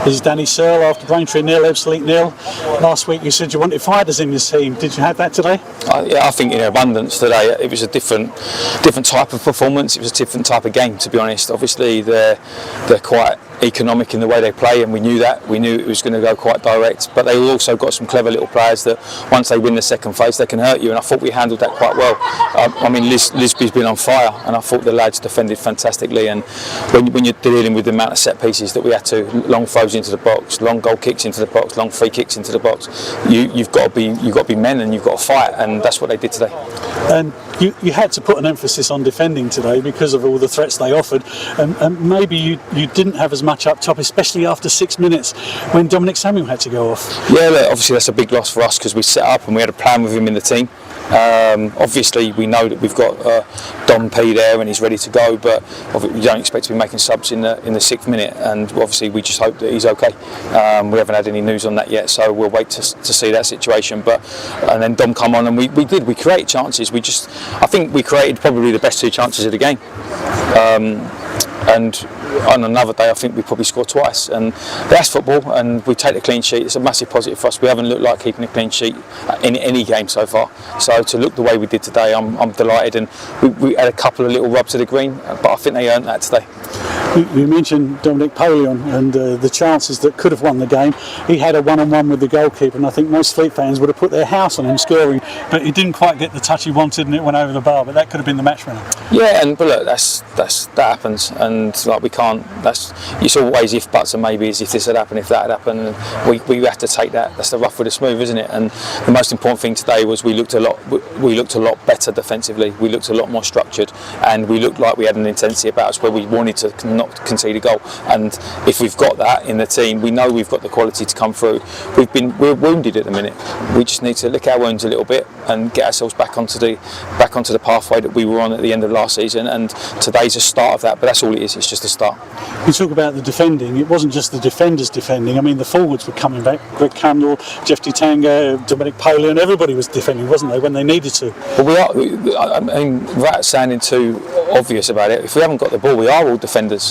This is Danny Searle after Braintree 0, Ebbsfleet 0. Last week you said you wanted fighters in this team. Did you have that today? Yeah, I think in abundance today. It was a different type of performance. It was a different type of game, to be honest. Obviously, they're quite economic in the way they play, and we knew that. We knew it was going to go quite direct. But they also got some clever little players that once they win the second phase, they can hurt you. And I thought we handled that quite well. I mean, Lisby's been on fire, and I thought the lads defended fantastically. And when you're dealing with the amount of set pieces that we had to, long throws into the box, long goal kicks into the box, long free kicks into the box, you've got to be men, and you've got to fight, and that's what they did today. And you had to put an emphasis on defending today because of all the threats they offered, and maybe you didn't have as much up top, especially after 6 minutes when Dominic Samuel had to go off. Yeah, look, obviously that's a big loss for us because we set up and we had a plan with him in the team. Obviously we know that we've got Dom P there and he's ready to go, but we don't expect to be making subs in the 6th minute, and obviously we just hope that he's okay. We haven't had any news on that yet, so we'll wait to see that situation. And then Dom come on, and we created chances. I think we created probably the best 2 chances of the game. And on another day, I think we probably scored twice, and that's football. And we take the clean sheet. It's a massive positive for us. We haven't looked like keeping a clean sheet in any game so far. So to look the way we did today, I'm delighted. And we had a couple of little rubs to the green, but I think they earned that today. You mentioned Dominic Polion and the chances that could have won the game. He had a one-on-one with the goalkeeper, and I think most Fleet fans would have put their house on him scoring, but he didn't quite get the touch he wanted, and it went over the bar. But that could have been the match winner. Yeah, but look, that happens, and like we can't. It's always if buts and maybes. If this had happened, if that had happened, and we have to take that. That's the rough with the smooth, isn't it? And the most important thing today was we looked a lot better defensively. We looked a lot more structured, and we looked like we had an intensity about us where we wanted to not concede a goal. And if we've got that in the team, we know we've got the quality to come through. We're wounded at the minute. We just need to lick our wounds a little bit and get ourselves back onto the pathway that we were on at the end of last season. And today's a start of that, but that's all it is. It's just a start. You talk about the defending. It wasn't just the defenders defending. I mean, the forwards were coming back. Greg Candle, Jeff Tanga, Dominic Polion, everybody was defending, wasn't they, when they needed to? Well, I mean, without sounding too obvious about it, if we haven't got the ball, we are all defenders.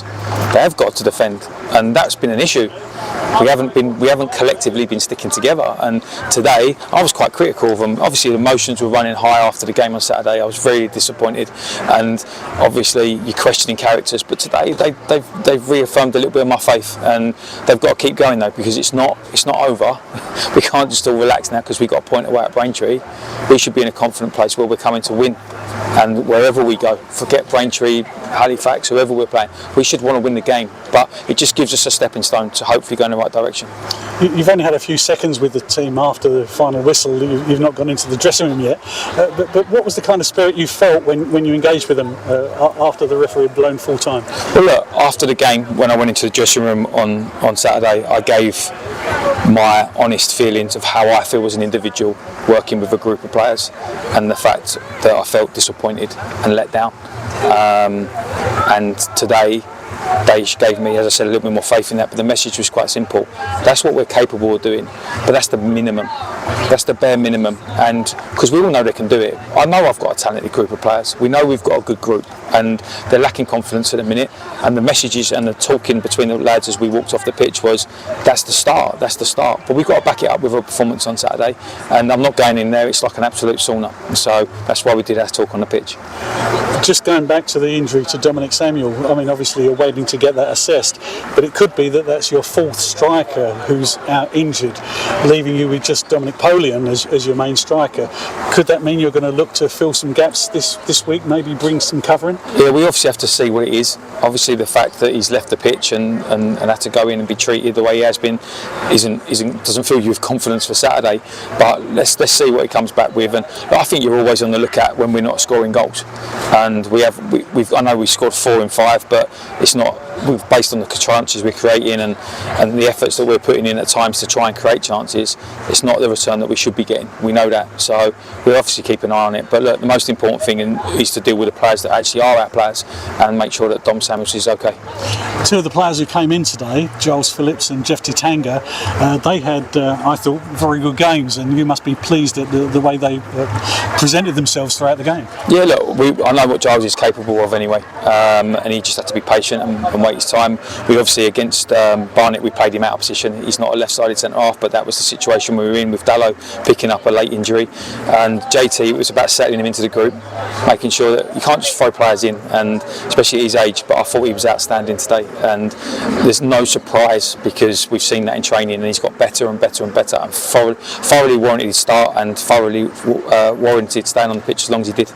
They have got to defend, and that's been an issue. We haven't collectively been sticking together, and today I was quite critical of them. Obviously the emotions were running high after the game on Saturday. I was very disappointed, and obviously you're questioning characters, but today they've reaffirmed a little bit of my faith, and they've got to keep going though, because it's not over. We can't just all relax now because we've got a point away at Braintree. We should be in a confident place where we're coming to win, and wherever we go, forget Braintree, Halifax, whoever we're playing, we should want to win the game, but it just gives us a stepping stone to hopefully go in the right direction. You've only had a few seconds with the team after the final whistle. You've not gone into the dressing room yet, but what was the kind of spirit you felt when you engaged with them after the referee had blown full time? Well, look, after the game, when I went into the dressing room on Saturday, I gave my honest feelings of how I feel as an individual working with a group of players, and the fact that I felt disappointed and let down. And today they gave me, as I said, a little bit more faith in that, but the message was quite simple. That's what we're capable of doing, but that's the minimum. That's the bare minimum, and because we all know they can do it. I know I've got a talented group of players. We know we've got a good group, and they're lacking confidence at the minute, and the messages and the talking between the lads as we walked off the pitch was, that's the start, but we've got to back it up with a performance on Saturday, and I'm not going in there, it's like an absolute sauna, so that's why we did our talk on the pitch. Just going back to the injury to Dominic Samuel, I mean, obviously you're waiting to get that assessed, but it could be that that's your 4th striker who's out injured, leaving you with just Dominic Polion as your main striker. Could that mean you're going to look to fill some gaps this week, maybe bring some covering? Yeah, we obviously have to see what it is. Obviously the fact that he's left the pitch and had to go in and be treated the way he has been doesn't fill you with confidence for Saturday, but let's see what he comes back with. And I think you're always on the lookout when we're not scoring goals, and I know we scored 4 in 5, but it's not based on the chances we're creating and the efforts that we're putting in at times to try and create chances. It's not the return that we should be getting. We know that, so we obviously keep an eye on it. But look, the most important thing is to deal with the players that actually are our players and make sure that Dom Samuels is okay. 2 of the players who came in today, Giles Phillips and Jeff Tanga, they had, I thought, very good games, and you must be pleased at the way they presented themselves throughout the game. Yeah, look, I know what Giles is capable of anyway, and he just had to be patient and wait his time. We obviously against Barnet, we played him out of position. He's not a left-sided centre half, but that was the situation we were in with Dallow picking up a late injury. And JT, it was about settling him into the group, making sure that you can't just throw players in, and especially at his age. But I thought he was outstanding today, and there's no surprise because we've seen that in training, and he's got better and better and better, and thoroughly warranted his start and thoroughly warranted staying on the pitch as long as he did.